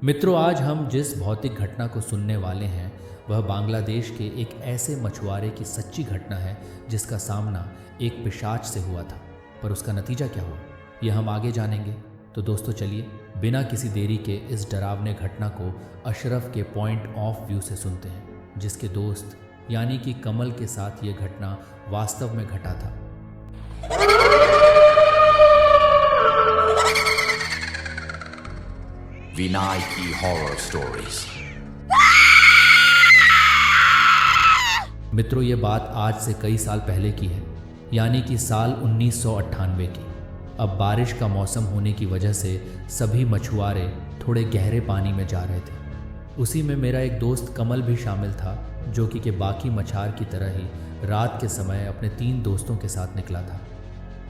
मित्रों, आज हम जिस भौतिक घटना को सुनने वाले हैं वह बांग्लादेश के एक ऐसे मछुआरे की सच्ची घटना है जिसका सामना एक पिशाच से हुआ था। पर उसका नतीजा क्या हुआ यह हम आगे जानेंगे। तो दोस्तों चलिए बिना किसी देरी के इस डरावने घटना को अशरफ के पॉइंट ऑफ व्यू से सुनते हैं, जिसके दोस्त यानी कि कमल के साथ ये घटना वास्तव में घटा था। विनाय की हॉरर स्टोरीज। मित्रों, ये बात आज से कई साल पहले की है, यानी कि साल 1998 की। अब बारिश का मौसम होने की वजह से सभी मछुआरे थोड़े गहरे पानी में जा रहे थे। उसी में मेरा एक दोस्त कमल भी शामिल था, जो कि बाकी मछुआर की तरह ही रात के समय अपने 3 दोस्तों के साथ निकला था।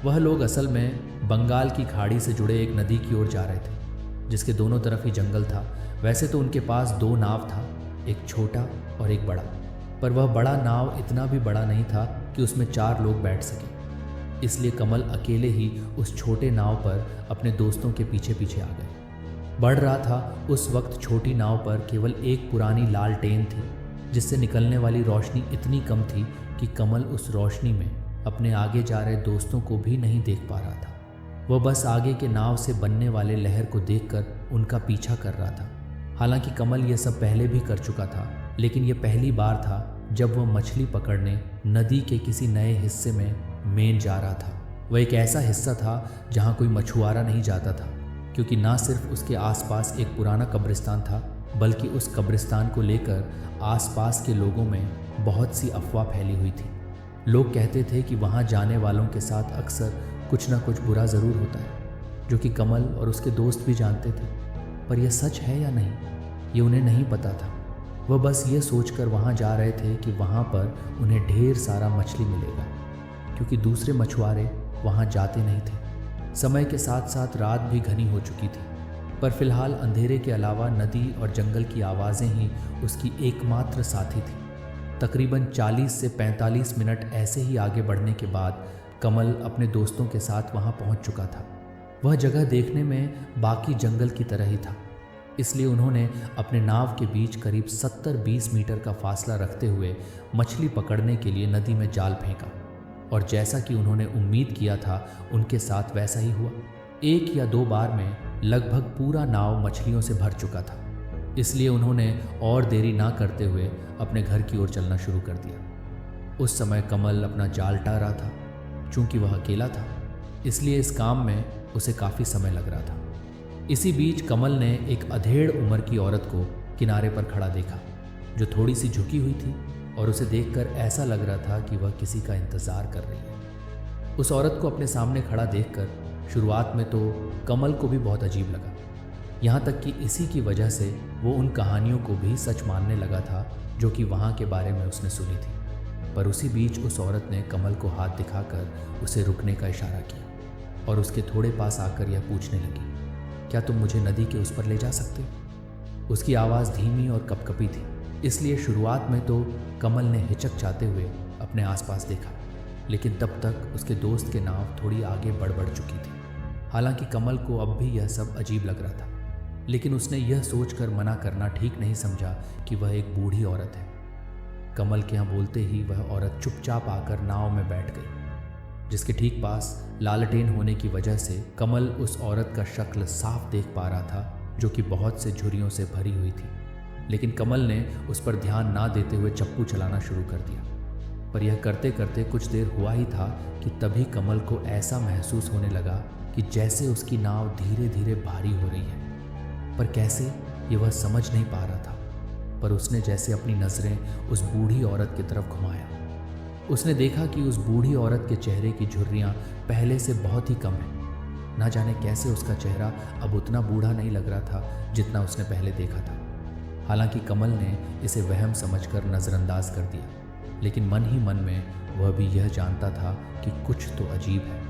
वह लोग असल में बंगाल की खाड़ी से जुड़े एक नदी की ओर जा रहे थे, जिसके दोनों तरफ ही जंगल था। वैसे तो उनके पास 2 नाव था, एक छोटा और एक बड़ा, पर वह बड़ा नाव इतना भी बड़ा नहीं था कि उसमें 4 लोग बैठ सके। इसलिए कमल अकेले ही उस छोटे नाव पर अपने दोस्तों के पीछे पीछे आ गए। बढ़ रहा था। उस वक्त छोटी नाव पर केवल एक पुरानी लालटेन थी, जिससे निकलने वाली रोशनी इतनी कम थी कि कमल उस रोशनी में अपने आगे जा रहे दोस्तों को भी नहीं देख पा रहा था। वह बस आगे के नाव से बनने वाले लहर को देखकर उनका पीछा कर रहा था। हालांकि कमल यह सब पहले भी कर चुका था, लेकिन यह पहली बार था जब वह मछली पकड़ने नदी के किसी नए हिस्से में मेन जा रहा था। वह एक ऐसा हिस्सा था जहां कोई मछुआरा नहीं जाता था, क्योंकि ना सिर्फ उसके आसपास एक पुराना कब्रिस्तान था, बल्कि उस कब्रिस्तान को लेकर आसपास के लोगों में बहुत सी अफवाह फैली हुई थी। लोग कहते थे कि वहां जाने वालों के साथ अक्सर कुछ ना कुछ बुरा ज़रूर होता है, जो कि कमल और उसके दोस्त भी जानते थे। पर यह सच है या नहीं, ये उन्हें नहीं पता था। वह बस ये सोचकर वहाँ जा रहे थे कि वहाँ पर उन्हें ढेर सारा मछली मिलेगा, क्योंकि दूसरे मछुआरे वहाँ जाते नहीं थे। समय के साथ साथ रात भी घनी हो चुकी थी, पर फिलहाल अंधेरे के अलावा नदी और जंगल की आवाज़ें ही उसकी एकमात्र साथी थी। तकरीबन 40 से 45 मिनट ऐसे ही आगे बढ़ने के बाद कमल अपने दोस्तों के साथ वहां पहुंच चुका था। वह जगह देखने में बाकी जंगल की तरह ही था, इसलिए उन्होंने अपने नाव के बीच करीब 70-20 मीटर का फासला रखते हुए मछली पकड़ने के लिए नदी में जाल फेंका। और जैसा कि उन्होंने उम्मीद किया था, उनके साथ वैसा ही हुआ। 1 या 2 बार में लगभग पूरा नाव मछलियों से भर चुका था। इसलिए उन्होंने और देरी ना करते हुए अपने घर की ओर चलना शुरू कर दिया। उस समय कमल अपना जाल टार रहा था। चूंकि वह अकेला था, इसलिए इस काम में उसे काफ़ी समय लग रहा था। इसी बीच कमल ने एक अधेड़ उम्र की औरत को किनारे पर खड़ा देखा, जो थोड़ी सी झुकी हुई थी, और उसे देखकर ऐसा लग रहा था कि वह किसी का इंतज़ार कर रही है। उस औरत को अपने सामने खड़ा देखकर शुरुआत में तो कमल को भी बहुत अजीब लगा, यहाँ तक कि इसी की वजह से वो उन कहानियों को भी सच मानने लगा था जो कि वहाँ के बारे में उसने सुनी थी। पर उसी बीच उस औरत ने कमल को हाथ दिखाकर उसे रुकने का इशारा किया और उसके थोड़े पास आकर यह पूछने लगी, क्या तुम मुझे नदी के उस पर ले जा सकते हो? उसकी आवाज़ धीमी और कपकपी थी, इसलिए शुरुआत में तो कमल ने हिचकचाते हुए अपने आसपास देखा, लेकिन तब तक उसके दोस्त के नाव थोड़ी आगे बढ़ चुकी थी। हालांकि कमल को अब भी यह सब अजीब लग रहा था, लेकिन उसने यह सोचकर मना करना ठीक नहीं समझा कि वह एक बूढ़ी औरत है। कमल के यहाँ बोलते ही वह औरत चुपचाप आकर नाव में बैठ गई, जिसके ठीक पास लालटेन होने की वजह से कमल उस औरत का शक्ल साफ देख पा रहा था, जो कि बहुत से झुर्रियों से भरी हुई थी। लेकिन कमल ने उस पर ध्यान ना देते हुए चप्पू चलाना शुरू कर दिया। पर यह करते करते कुछ देर हुआ ही था कि तभी कमल को ऐसा महसूस होने लगा कि जैसे उसकी नाव धीरे धीरे भारी हो रही है। पर कैसे, ये वह समझ नहीं पा रहा था। पर उसने जैसे अपनी नज़रें उस बूढ़ी औरत की तरफ घुमाया, उसने देखा कि उस बूढ़ी औरत के चेहरे की झुर्रियाँ पहले से बहुत ही कम हैं। ना जाने कैसे उसका चेहरा अब उतना बूढ़ा नहीं लग रहा था जितना उसने पहले देखा था। हालांकि कमल ने इसे वहम समझकर नज़रअंदाज कर दिया, लेकिन मन ही मन में वह भी यह जानता था कि कुछ तो अजीब है,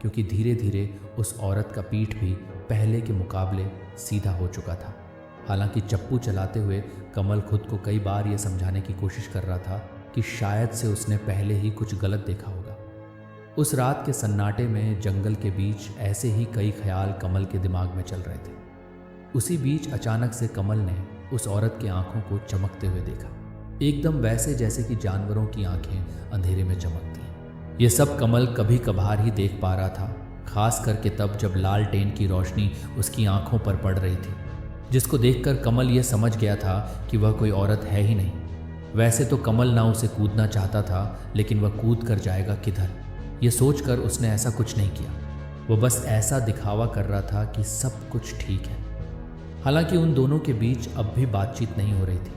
क्योंकि धीरे धीरे उस औरत का पीठ भी पहले के मुकाबले सीधा हो चुका था। हालांकि चप्पू चलाते हुए कमल खुद को कई बार यह समझाने की कोशिश कर रहा था कि शायद से उसने पहले ही कुछ गलत देखा होगा। उस रात के सन्नाटे में जंगल के बीच ऐसे ही कई ख्याल कमल के दिमाग में चल रहे थे। उसी बीच अचानक से कमल ने उस औरत की आंखों को चमकते हुए देखा, एकदम वैसे जैसे कि जानवरों की आंखें अंधेरे में चमकती हैं। ये सब कमल कभी कभार ही देख पा रहा था, खास करके तब जब लालटेन की रोशनी उसकी आंखों पर पड़ रही थी, जिसको देखकर कमल ये समझ गया था कि वह कोई औरत है ही नहीं। वैसे तो कमल ना उसे कूदना चाहता था, लेकिन वह कूद कर जाएगा किधर, ये सोचकर उसने ऐसा कुछ नहीं किया। वो बस ऐसा दिखावा कर रहा था कि सब कुछ ठीक है। हालांकि उन दोनों के बीच अब भी बातचीत नहीं हो रही थी,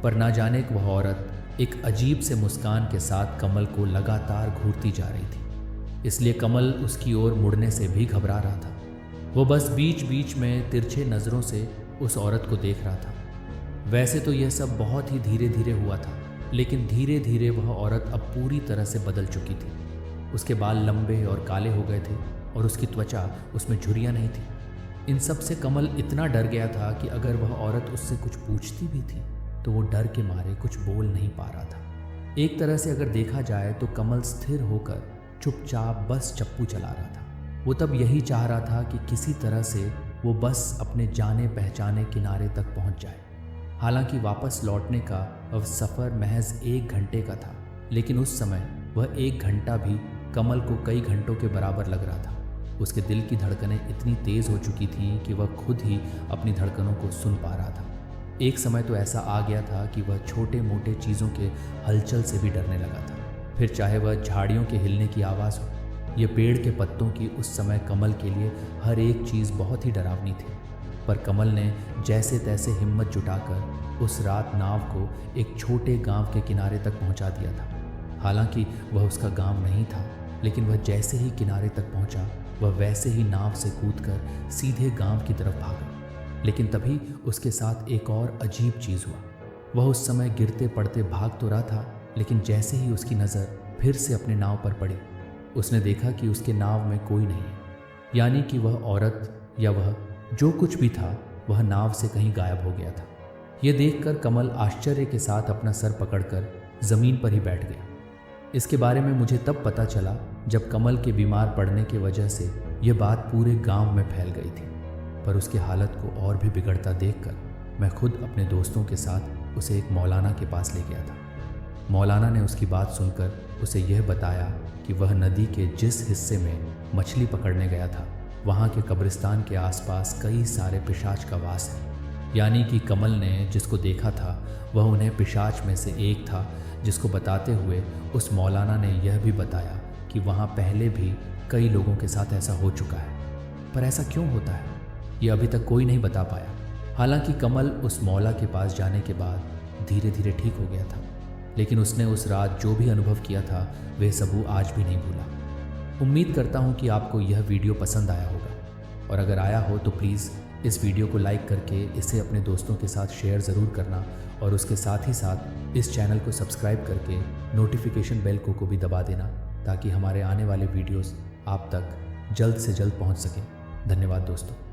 पर ना जाने वह औरत एक अजीब से मुस्कान के साथ कमल को लगातार घूरती जा रही थी, इसलिए कमल उसकी ओर मुड़ने से भी घबरा रहा था। वो बस बीच बीच में तिरछे नज़रों से उस औरत को देख रहा था। वैसे तो यह सब बहुत ही धीरे धीरे हुआ था, लेकिन धीरे धीरे वह औरत अब पूरी तरह से बदल चुकी थी। उसके बाल लंबे और काले हो गए थे और उसकी त्वचा उसमें झुर्रियाँ नहीं थी। इन सब से कमल इतना डर गया था कि अगर वह औरत उससे कुछ पूछती भी थी तो वो डर के मारे कुछ बोल नहीं पा रहा था। एक तरह से अगर देखा जाए तो कमल स्थिर होकर चुपचाप बस चप्पू चला रहा था। वो तब यही चाह रहा था कि किसी तरह से वो बस अपने जाने पहचाने किनारे तक पहुंच जाए। हालांकि वापस लौटने का अब सफ़र महज 1 घंटे का था, लेकिन उस समय वह 1 घंटा भी कमल को कई घंटों के बराबर लग रहा था। उसके दिल की धड़कनें इतनी तेज़ हो चुकी थीं कि वह खुद ही अपनी धड़कनों को सुन पा रहा था। एक समय तो ऐसा आ गया था कि वह छोटे मोटे चीज़ों के हलचल से भी डरने लगा था, फिर चाहे वह झाड़ियों के हिलने की आवाज़ हो या पेड़ के पत्तों की। उस समय कमल के लिए हर एक चीज़ बहुत ही डरावनी थी, पर कमल ने जैसे तैसे हिम्मत जुटाकर उस रात नाव को एक छोटे गांव के किनारे तक पहुंचा दिया था। हालांकि वह उसका गांव नहीं था, लेकिन वह जैसे ही किनारे तक पहुंचा, वह वैसे ही नाव से कूदकर सीधे गांव की तरफ भागा। लेकिन तभी उसके साथ एक और अजीब चीज़ हुआ। वह उस समय गिरते पड़ते भाग तो रहा था, लेकिन जैसे ही उसकी नज़र फिर से अपने नाव पर पड़ी, उसने देखा कि उसके नाव में कोई नहीं है, यानी कि वह औरत या वह जो कुछ भी था वह नाव से कहीं गायब हो गया था। यह देखकर कमल आश्चर्य के साथ अपना सर पकड़कर ज़मीन पर ही बैठ गया। इसके बारे में मुझे तब पता चला जब कमल के बीमार पड़ने की वजह से यह बात पूरे गांव में फैल गई थी। पर उसकी हालत को और भी बिगड़ता देखकर मैं खुद अपने दोस्तों के साथ उसे एक मौलाना के पास ले गया था। मौलाना ने उसकी बात सुनकर उसे यह बताया कि वह नदी के जिस हिस्से में मछली पकड़ने गया था, वहाँ के कब्रिस्तान के आसपास कई सारे पिशाच का वास है। यानी कि कमल ने जिसको देखा था वह उन्हें पिशाच में से एक था, जिसको बताते हुए उस मौलाना ने यह भी बताया कि वहाँ पहले भी कई लोगों के साथ ऐसा हो चुका है। पर ऐसा क्यों होता है, ये अभी तक कोई नहीं बता पाया। हालांकि कमल उस मौला के पास जाने के बाद धीरे धीरे ठीक हो गया था, लेकिन उसने उस रात जो भी अनुभव किया था वह सबू आज भी नहीं भूला। उम्मीद करता हूँ कि आपको यह वीडियो पसंद आया होगा, और अगर आया हो तो प्लीज़ इस वीडियो को लाइक करके इसे अपने दोस्तों के साथ शेयर ज़रूर करना, और उसके साथ ही साथ इस चैनल को सब्सक्राइब करके नोटिफिकेशन बेल को भी दबा देना, ताकि हमारे आने वाले वीडियोस आप तक जल्द से जल्द पहुंच सकें। धन्यवाद दोस्तों।